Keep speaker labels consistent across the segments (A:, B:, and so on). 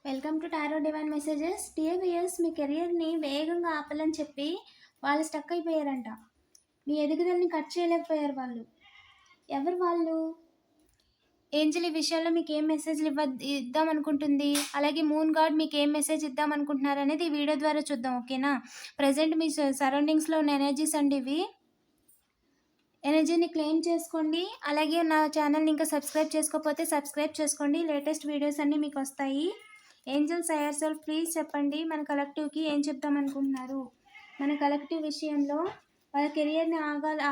A: Welcome to tarot divine messages. Dear viewers, మీ కెరియర్ని వేగంగా ఆపాలని చెప్పి వాళ్ళు స్టక్ అయిపోయారంట. మీ ఎదుగుదలని కట్ చేయలేకపోయారు వాళ్ళు. ఎవరు వాళ్ళు? ఏంజల్ ఈ విషయంలో మీకు ఏం మెసేజ్లు ఇద్దాం అనుకుంటుంది, అలాగే మూన్ గాడ్ మీకు ఏం మెసేజ్ ఇద్దాం అనుకుంటున్నారు అనేది ఈ వీడియో ద్వారా చూద్దాం. ఓకేనా? ప్రజెంట్ మీ సరౌండింగ్స్లో ఉన్న ఎనర్జీస్ అండి ఇవి. ఎనర్జీని క్లెయిమ్ చేసుకోండి. అలాగే నా ఛానల్ని ఇంకా సబ్స్క్రైబ్ చేసుకోకపోతే సబ్స్క్రైబ్ చేసుకోండి. లేటెస్ట్ వీడియోస్ అన్నీ మీకు వస్తాయి. ఏంజల్స్ హైయర్ సెల్ఫ్ ప్లీజ్ చెప్పండి, మన కలెక్టివ్కి ఏం చెప్దాం అనుకుంటున్నారు? మన కలెక్టివ్ విషయంలో వాళ్ళ కెరియర్ని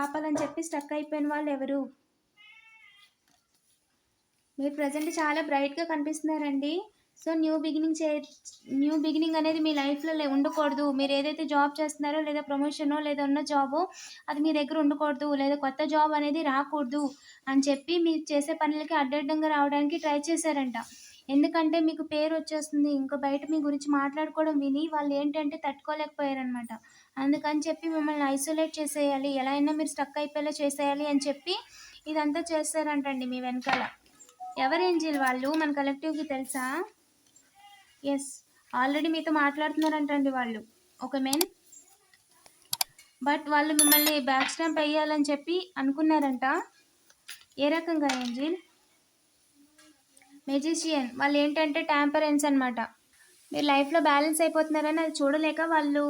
A: ఆపాలని చెప్పి స్టక్ అయిపోయిన వాళ్ళు ఎవరు? మీరు ప్రజెంట్ చాలా బ్రైట్గా కనిపిస్తున్నారండి. సో న్యూ బిగినింగ్ అనేది మీ లైఫ్లో ఉండకూడదు. మీరు ఏదైతే జాబ్ చేస్తున్నారో, లేదా ప్రమోషనో, లేదా ఉన్న జాబో అది మీ దగ్గర ఉండకూడదు, లేదా కొత్త జాబ్ అనేది రాకూడదు అని చెప్పి మీరు చేసే పనులకి అడ్డడ్డంగా రావడానికి ట్రై చేశారంట. ఎందుకంటే మీకు పేరు వచ్చేస్తుంది, ఇంకా బయట మీ గురించి మాట్లాడుకోవడం విని వాళ్ళు ఏంటంటే తట్టుకోలేకపోయారనమాట. అందుకని చెప్పి మిమ్మల్ని ఐసోలేట్ చేసేయాలి, ఎలా అయినా మీరు స్టక్ అయిపోయేలా చేసేయాలి అని చెప్పి ఇదంతా చేస్తారంటండి మీ వెనకాల. ఎవరు ఏంజిల్ వాళ్ళు? మన కలెక్టివ్కి తెలుసా? ఎస్, ఆల్రెడీ మీతో మాట్లాడుతున్నారంటండి వాళ్ళు, ఒక మెన్. బట్ వాళ్ళు మిమ్మల్ని బ్యాక్ స్టాంప్ వేయాలని చెప్పి అనుకున్నారంట. ఏ రకంగా ఏంజిల్? మెజిషియన్ వాళ్ళు ఏంటంటే ట్యాంపరెన్స్ అనమాట. మీరు లైఫ్లో బ్యాలెన్స్ అయిపోతున్నారని అది చూడలేక వాళ్ళు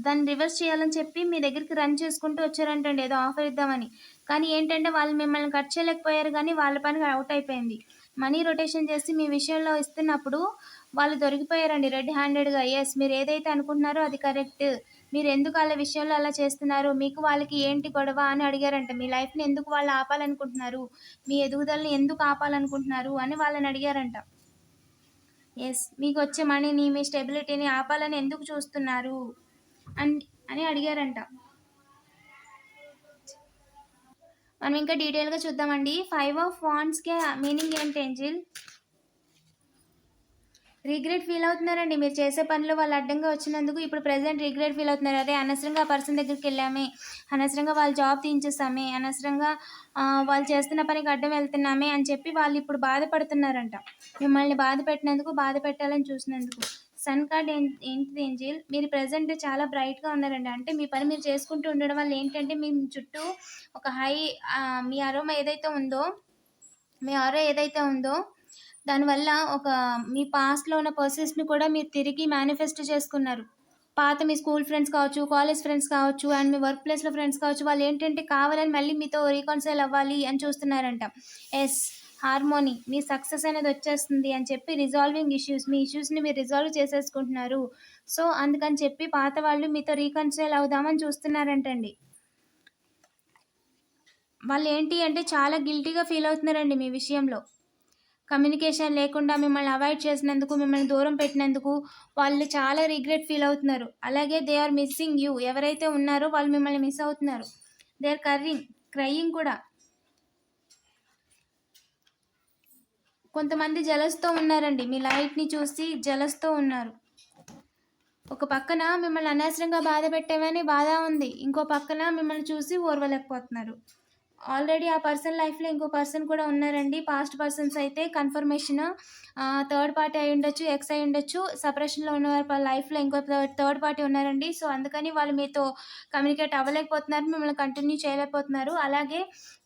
A: దాన్ని రివర్స్ చేయాలని చెప్పి మీ దగ్గరికి రన్ చేసుకుంటూ వచ్చారంటండి, ఏదో ఆఫర్ ఇద్దామని. కానీ ఏంటంటే వాళ్ళు మిమ్మల్ని కట్ చేయలేకపోయారు, కానీ వాళ్ళ పని అవుట్ అయిపోయింది. మనీ రొటేషన్ చేసి మీ విషయంలో ఇస్తున్నప్పుడు వాళ్ళు దొరికిపోయారండి రెడ్ హ్యాండెడ్గా. ఎస్, మీరు ఏదైతే అనుకుంటున్నారో అది కరెక్ట్. మీరు ఎందుకు వాళ్ళ విషయంలో అలా చేస్తున్నారు, మీకు వాళ్ళకి ఏంటి గొడవ అని అడిగారంట. మీ లైఫ్ని ఎందుకు వాళ్ళు ఆపాలనుకుంటున్నారు, మీ ఎదుగుదలని ఎందుకు ఆపాలనుకుంటున్నారు అని వాళ్ళని అడిగారంట. ఎస్, మీకు వచ్చే మనీని, మీ స్టెబిలిటీని ఆపాలని ఎందుకు చూస్తున్నారు అని అడిగారంట. మనం ఇంకా డీటెయిల్గా చూద్దామండి. 5 ఆఫ్ వాండ్స్కి మీనింగ్ ఏంటి ఏంజిల్? రిగ్రెట్ ఫీల్ అవుతున్నారండి మీరు చేసే పనిలో వాళ్ళు అడ్డంగా వచ్చినందుకు. ఇప్పుడు ప్రజెంట్ రిగ్రెట్ ఫీల్ అవుతున్నారు. అదే అనవసరంగా ఆ పర్సన్ దగ్గరికి వెళ్ళామే, అనవసరంగా వాళ్ళ జాబ్ తీయించేస్తామే, అనవసరంగా వాళ్ళు చేస్తున్న పనికి అడ్డం వెళ్తున్నామే అని చెప్పి వాళ్ళు ఇప్పుడు బాధపడుతున్నారంట. మిమ్మల్ని బాధ పెట్టినందుకు, బాధ పెట్టాలని చూసినందుకు. సన్ కార్డ్ ఏంటిది ఏంజిల్? మీరు ప్రజెంట్ చాలా బ్రైట్గా ఉన్నారండి. అంటే మీ పని మీరు చేసుకుంటూ ఉండడం వల్ల ఏంటంటే మీ చుట్టూ ఒక మీ అరోమా ఏదైతే ఉందో, మీ ఆరో ఏదైతే ఉందో దానివల్ల మీ పాస్ట్లో ఉన్న పర్సన్స్ని కూడా మీరు తిరిగి మేనిఫెస్ట్ చేసుకున్నారు. పాత మీ స్కూల్ ఫ్రెండ్స్ కావచ్చు, కాలేజ్ ఫ్రెండ్స్ కావచ్చు, అండ్ మీ వర్క్ ప్లేస్లో ఫ్రెండ్స్ కావచ్చు, వాళ్ళు ఏంటంటే కావాలని మళ్ళీ మీతో రీకన్సైల్ అవ్వాలి అని చూస్తున్నారంట. ఎస్, హార్మోనీ, మీ సక్సెస్ అనేది వచ్చేస్తుంది అని చెప్పి రిజాల్వింగ్ మీ ఇష్యూస్ని మీరు రిజాల్వ్ చేసేసుకుంటున్నారు. సో అందుకని చెప్పి పాత వాళ్ళు మీతో రీకన్సైల్ అవుదామని చూస్తున్నారంటండి. వాళ్ళు ఏంటి అంటే చాలా గిల్టీగా ఫీల్ అవుతున్నారండి మీ విషయంలో. కమ్యూనికేషన్ లేకుండా మిమ్మల్ని అవాయిడ్ చేసినందుకు, మిమ్మల్ని దూరం పెట్టినందుకు వాళ్ళు చాలా రిగ్రెట్ ఫీల్ అవుతున్నారు. అలాగే దే ఆర్ మిస్సింగ్ యూ. ఎవరైతే ఉన్నారో వాళ్ళు మిమ్మల్ని మిస్ అవుతున్నారు. దే ఆర్ క్రయింగ్ కూడా. కొంతమంది జలస్తో ఉన్నారండి, మీ లైట్ని చూసి జలస్తో ఉన్నారు. ఒక పక్కన మిమ్మల్ని అనవసరంగా బాధ పెట్టేవని బాధ ఉంది, ఇంకో పక్కన మిమ్మల్ని చూసి ఓర్వలేకపోతున్నారు. ఆల్రెడీ ఆ పర్సన్ లైఫ్లో ఇంకో పర్సన్ కూడా ఉన్నారండి. పాస్ట్ పర్సన్స్ అయితే కన్ఫర్మేషన్ థర్డ్ పార్టీ అయి ఉండొచ్చు, ఎక్స్ అయి ఉండొచ్చు. సపరేషన్లో ఉన్న వారి లైఫ్లో ఇంకో థర్డ్ పార్టీ ఉన్నారండి. సో అందుకని వాళ్ళు మీతో కమ్యూనికేట్ అవ్వలేకపోతున్నారు, మిమ్మల్ని కంటిన్యూ చేయలేకపోతున్నారు. అలాగే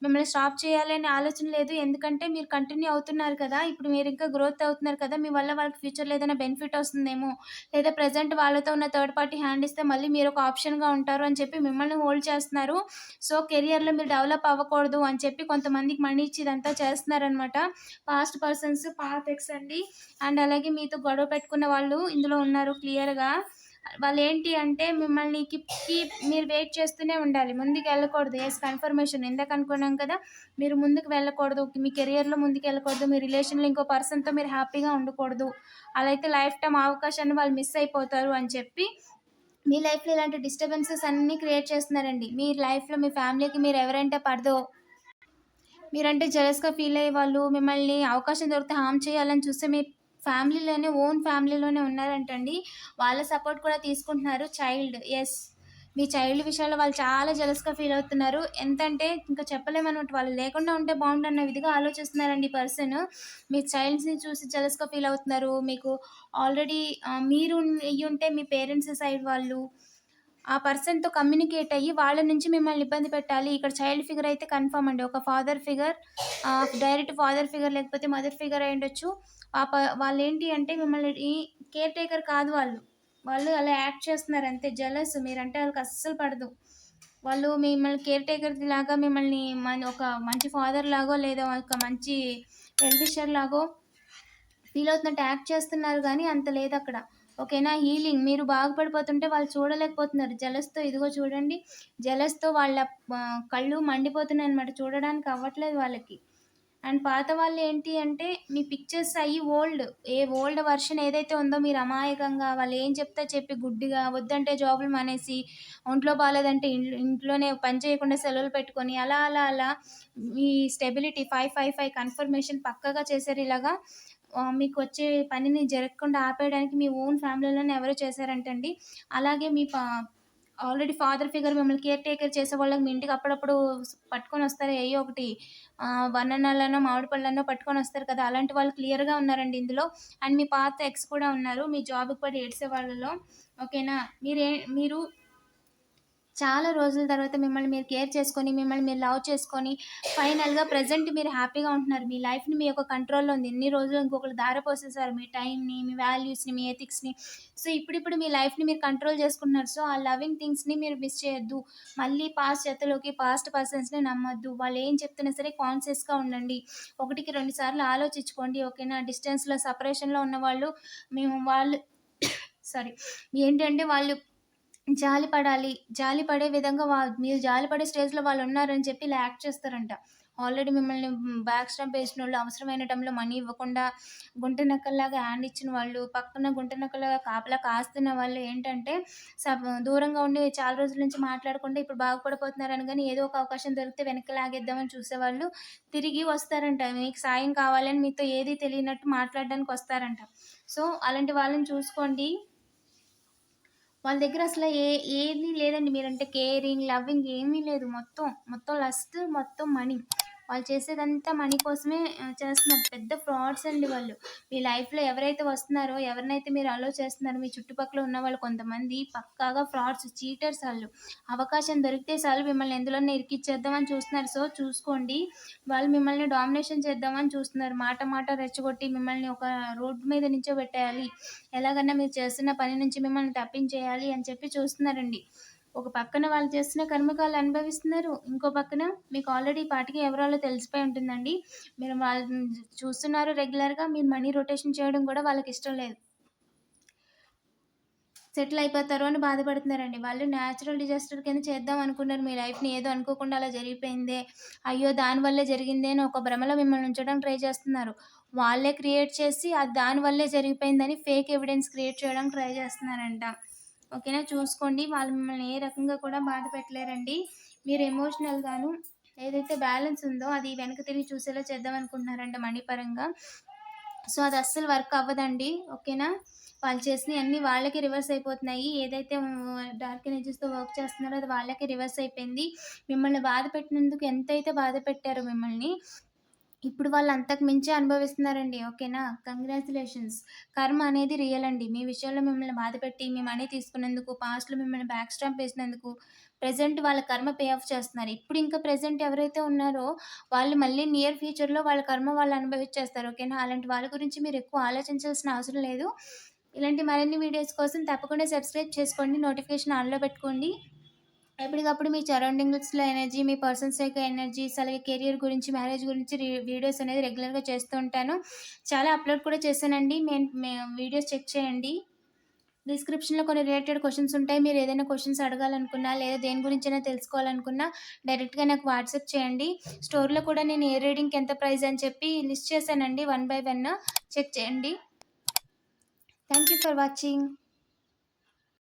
A: మిమ్మల్ని స్టాప్ చేయాలి అనే ఆలోచన లేదు, ఎందుకంటే మీరు కంటిన్యూ అవుతున్నారు కదా, ఇప్పుడు మీరు ఇంకా గ్రోత్ అవుతున్నారు కదా, మీ వల్ల వాళ్ళకి ఫ్యూచర్లో ఏదైనా బెనిఫిట్ వస్తుందేమో, లేదా ప్రజెంట్ వాళ్ళతో ఉన్న థర్డ్ పార్టీ హ్యాండ్ ఇస్తే మళ్ళీ మీరు ఒక ఆప్షన్గా ఉంటారు అని చెప్పి మిమ్మల్ని హోల్డ్ చేస్తున్నారు. సో కెరియర్లో మీరు డెవలప్ అవ్వకూడదు అని చెప్పి కొంతమందికి మనీ ఇచ్చి ఇదంతా చేస్తున్నారనమాట. పాస్ట్ పర్సన్స్, పాత ఎక్స్ అండి. అండ్ అలాగే మీతో గొడవ పెట్టుకున్న వాళ్ళు ఇందులో ఉన్నారు క్లియర్గా. వాళ్ళు ఏంటి అంటే మిమ్మల్ని మీరు వెయిట్ చేస్తూనే ఉండాలి, ముందుకు వెళ్ళకూడదు. ఎస్, కన్ఫర్మేషన్ ఇందాక అనుకున్నాం కదా, మీరు ముందుకు వెళ్ళకూడదు, మీ కెరియర్లో ముందుకు వెళ్ళకూడదు, మీ రిలేషన్లో ఇంకో పర్సన్తో మీరు హ్యాపీగా ఉండకూడదు. అలా అయితే లైఫ్ టైం అవకాశాన్ని వాళ్ళు మిస్ అయిపోతారు అని చెప్పి మీ లైఫ్లో ఇలాంటి డిస్టర్బెన్సెస్ అన్నీ క్రియేట్ చేస్తున్నారండి. మీ లైఫ్లో మీ ఫ్యామిలీకి మీరు ఎవరంటే పడదో, మీరంటే జెలస్గా ఫీల్ అయ్యే వాళ్ళు, మిమ్మల్ని అవకాశం దొరికితే హామ్ చేయాలని చూస్తే మీ ఓన్ ఫ్యామిలీలోనే ఉన్నారంటండి. వాళ్ళ సపోర్ట్ కూడా తీసుకుంటున్నారు. చైల్డ్, ఎస్, మీ చైల్డ్ విషయాల్లో వాళ్ళు చాలా జెలస్‌గా ఫీల్ అవుతున్నారు. ఎంతంటే ఇంకా చెప్పలేమనమాట. వాళ్ళు లేకుండా ఉంటే బావుండన్న విధిగా ఆలోచిస్తున్నారండి ఈ పర్సన్. మీ చైల్డ్స్‌ని చూసి జెలస్‌గా ఫీల్ అవుతున్నారు. మీకు ఆల్రెడీ మీరు అయ్యుంటే మీ పేరెంట్స్ సైడ్ వాళ్ళు ఆ పర్సన్‌తో కమ్యూనికేట్ అయ్యి వాళ్ళ నుంచి మిమ్మల్ని ఇబ్బంది పెట్టాలి. ఇక్కడ చైల్డ్ ఫిగర్ అయితే కన్ఫర్మ్ అండి. ఒక father figure direct father figure లేకపోతే మదర్ ఫిగర్ అయ్యుండొచ్చు. ఆ ప వాళ్ళేంటి అంటే మిమ్మల్ని కేర్ టేకర్ కాదు వాళ్ళు. వాళ్ళు అలా యాక్ట్ చేస్తున్నారు అంతే. జెలస్ మీరంటే వాళ్ళకి అస్సలు పడదు. వాళ్ళు మిమ్మల్ని కేర్ టేకర్ లాగా మిమ్మల్ని ఒక మంచి ఫాదర్ లాగో లేదా ఒక మంచి వెల్ విషర్ లాగో ఫీల్ అవుతున్నట్టు యాక్ట్ చేస్తున్నారు గానీ అంత లేదక్కడ. ఓకేనా? హీలింగ్ మీరు బాగుపడిపోతుంటే వాళ్ళు చూడలేకపోతున్నారు. జెలస్‌తో ఇదిగో చూడండి. జెలస్‌తో వాళ్ళ కళ్ళు మండిపోతున్నాయన్నమాట. చూడడానికి అవ్వట్లేదు వాళ్ళకి. అండ్ పాత వాళ్ళేంటి అంటే మీ పిక్చర్స్ అయ్యి ఓల్డ్ వర్షన్ ఏదైతే ఉందో మీరు అమాయకంగా వాళ్ళేం చెప్తే చెప్పి గుడ్డిగా వద్దంటే జాబులు మానేసి, ఒంట్లో బాలేదంటే ఇంట్లోనే పని చేయకుండా సెలవులు పెట్టుకొని అలా మీ స్టెబిలిటీ 5, 5, 5 కన్ఫర్మేషన్ పక్కాగా చేశారు ఇలాగా. మీకొచ్చే పనిని జరగకుండా ఆపేయడానికి మీ ఓన్ ఫ్యామిలీలోనే ఎవరో చేశారంటండి. అలాగే మీ ఆల్రెడీ ఫాదర్ ఫిగర్ మిమ్మల్ని కేర్ టేకర్ చేసేవాళ్ళకి మీ ఇంటికి అప్పుడప్పుడు పట్టుకొనొస్తారు ఏయ్యో ఒకటి బనానాలనో, మామిడి పళ్ళనో పట్టుకొనొస్తారు కదా! అలాంటి వాళ్ళు క్లియర్‌గా ఉన్నారండి ఇందులో. అండ్ మీ పాత ఎక్స్ కూడా ఉన్నారు. మీ జాబ్‌కి పడి ఏడ్సే వాళ్ళలో. ఓకేనా? మీరు చాలా రోజుల తర్వాత మిమ్మల్ని మీరు కేర్ చేసుకొని, మిమ్మల్ని మీరు లవ్ చేసుకొని, ఫైనల్‌గా ప్రెజెంట్ మీరు హ్యాపీగా ఉంటున్నారు. మీ లైఫ్‌ని మీ యొక్క కంట్రోల్‌లో ఉంది. ఇన్ని రోజులు ఇంకొకళ్ళు ధారపోసేసారు మీ టైమ్‌ని, మీ వాల్యూస్‌ని, మీ ఎథిక్స్‌ని. సో, ఇప్పుడిప్పుడు మీ లైఫ్‌ని మీరు కంట్రోల్ చేసుకుంటున్నారు. సో, ఆ లవింగ్ థింగ్స్‌ని మీరు మిస్ చేయొద్దు. మళ్ళీ పాస్ట్ జతలోకి, పాస్ట్ పర్సన్స్‌ని నమ్మొద్దు. వాళ్ళేం చెప్తున్నా సరే కాన్షియస్‌గా ఉండండి. ఒకటికి 2 సార్లు ఆలోచించుకోండి. ఓకేనా? డిస్టెన్స్‌లో, సెపరేషన్‌లో ఉన్నవాళ్ళు వాళ్ళు సారీ. ఏంటంటే వాళ్ళు జాలి పడే విధంగా మీరు జాలి పడే స్టేజ్‌లో వాళ్ళున్నారని చెప్పి ఇలా యాక్ట్ చేస్తారంట. ఆల్రెడీ మిమ్మల్ని బ్యాక్ స్టాంప్ ఏసినోళ్ళు, అవసరమైన టైంలో మనీ ఇవ్వకుండా గుంట నక్కల్లాగా హ్యాండ్ ఇచ్చిన వాళ్ళు, పక్కన గుంట నక్కలాగా కాపలా కాస్తున్న వాళ్ళు ఏంటంటే దూరంగా ఉండి చాలా రోజుల నుంచి మాట్లాడకుండా ఇప్పుడు బాగుపడిపోతున్నారని గాని ఏదో ఒక అవకాశం దొరికితే వెనక్కి లాగేద్దామని చూసేవాళ్ళు తిరిగి వస్తారంట. మీకు సాయం కావాలని మీతో ఏది తెలియనట్టు మాట్లాడడానికొస్తారంట. సో, అలాంటి వాళ్ళని చూసుకోండి. వాళ్ళ దగ్గర అసల ఏది లేదండి. మీరంటే కేరింగ్, లవ్వింగ్ ఏమీ లేదు. మొత్తం లస్ట్, మొత్తం మనీ. వాళ్ళు చేసేదంతా మనీ కోసమే చేస్తున్నారు. పెద్ద ఫ్రాడ్స్ అండి వాళ్ళు. మీ లైఫ్‌లో ఎవరైతే వస్తున్నారో, ఎవరినైతే మీరు అలో చేస్తున్నారో, మీ చుట్టుపక్కల ఉన్నవాళ్ళు కొంతమంది పక్కాగా ఫ్రాడ్స్, చీటర్స్ ఆళ్ళు. అవకాశం దొరికితే చాలు మిమ్మల్ని ఎందులోనే ఇరికిచ్చేద్దామని చూస్తున్నారు. సో, చూసుకోండి. వాళ్ళు మిమ్మల్ని డామినేషన్ చేద్దామని చూస్తున్నారు. మాట రెచ్చగొట్టి మిమ్మల్ని ఒక రోడ్డు మీద నించోబెట్టేయాలి. ఎలాగన్నా మీరు చేస్తున్న పని నుంచి మిమ్మల్ని తప్పించేయాలి అని చెప్పి చూస్తున్నారండి. ఒక పక్కన వాళ్ళు చేస్తున్న కర్మకాలు అనుభవిస్తున్నారు. ఇంకో పక్కన మీకు ఆల్రెడీ ఈ పాటికి ఎవరాలో తెలిసిపోయి ఉంటుందండి. మీరు వాళ్ళని చూస్తున్నారు రెగ్యులర్‌గా. మీరు మనీ రొటేషన్ చేయడం కూడా వాళ్ళకిష్టం లేదు. సెటిల్ అయిపోతారు అని బాధపడుతున్నారండి. వాళ్ళు న్యాచురల్ డిజాస్టర్ కింద చేద్దాం అనుకున్నారు మీ లైఫ్‌ని. ఏదో అనుకోకుండా అలా జరిగిపోయిందే, అయ్యో! దానివల్లే జరిగిందే అని ఒక భ్రమలో మిమ్మల్ని ఉంచడానికి ట్రై చేస్తున్నారు. వాళ్ళే క్రియేట్ చేసి అది దాని వల్లే జరిగిపోయిందని ఫేక్ ఎవిడెన్స్ క్రియేట్ చేయడానికి ట్రై చేస్తున్నారంట. ఓకేనా? చూసుకోండి. వాళ్ళు మిమ్మల్ని ఏ రకంగా కూడా బాధ పెట్టలేరండి. మీరు ఎమోషనల్‌గాను ఏదైతే బ్యాలెన్స్ ఉందో అది వెనక్కి తిరిగి చూసేలా చేద్దాం అనుకుంటున్నారంట మనీ పరంగా. సో, అది అస్సలు వర్క్ అవ్వదండి. ఓకేనా? వాళ్ళు చేసినయన్నీ వాళ్ళకే రివర్స్ అయిపోతున్నాయి. ఏదైతే డార్క్ ఎనర్జీస్‌తో వర్క్ చేస్తున్నారో అది వాళ్ళకే రివర్స్ అయిపోయింది. మిమ్మల్ని బాధ పెట్టినందుకు ఎంతైతే బాధ పెట్టారో మిమ్మల్ని, ఇప్పుడు వాళ్ళు అంతకు మించి అనుభవిస్తున్నారండి. ఓకేనా? కంగ్రాచ్యులేషన్స్. కర్మ అనేది రియల్ అండి. మీ విషయంలో మిమ్మల్ని బాధపెట్టి, మీ మనీ తీసుకున్నందుకు, పాస్ట్‌లో మిమ్మల్ని బ్యాక్ స్టాంప్ ఏసినందుకు, ప్రెజెంట్ వాళ్ళ కర్మ పే ఆఫ్ చేస్తున్నారు. ఇప్పుడు ఇంకా ప్రెజెంట్ ఎవరైతే ఉన్నారో, వాళ్ళు మళ్ళీ నియర్ ఫ్యూచర్‌లో వాళ్ళ కర్మ వాళ్ళు అనుభవిచ్చేస్తారు. ఓకేనా? అలాంటి వాళ్ళ గురించి మీరు ఎక్కువ ఆలోచించాల్సిన అవసరం లేదు. ఇలాంటి మరిన్ని వీడియోస్ కోసం తప్పకుండా సబ్స్క్రైబ్ చేసుకోండి. నోటిఫికేషన్ ఆన్‌లో పెట్టుకోండి. ఎప్పటికప్పుడు మీ సరౌండింగ్స్‌లో ఎనర్జీ, మీ పర్సన్స్ యొక్క ఎనర్జీస్, అలాగే కెరియర్ గురించి, మ్యారేజ్ గురించి వీడియోస్ అనేది రెగ్యులర్‌గా చేస్తూ ఉంటాను. చాలా అప్‌లోడ్ కూడా చేశానండి. వీడియోస్ చెక్ చేయండి. డిస్క్రిప్షన్‌లో కొన్ని రిలేటెడ్ క్వెషన్స్ ఉంటాయి. మీరు ఏదైనా క్వెషన్స్ అడగాలనుకున్నా, లేదా దేని గురించైనా తెలుసుకోవాలనుకున్నా డైరెక్ట్‌గా నాకు వాట్సాప్ చేయండి. స్టోర్‌లో కూడా నేను ఏ రీడింగ్‌కి ఎంత ప్రైస్ అని చెప్పి లిస్ట్ చేశానండి 1 బై 1. చెక్ చేయండి. Thank you for watching.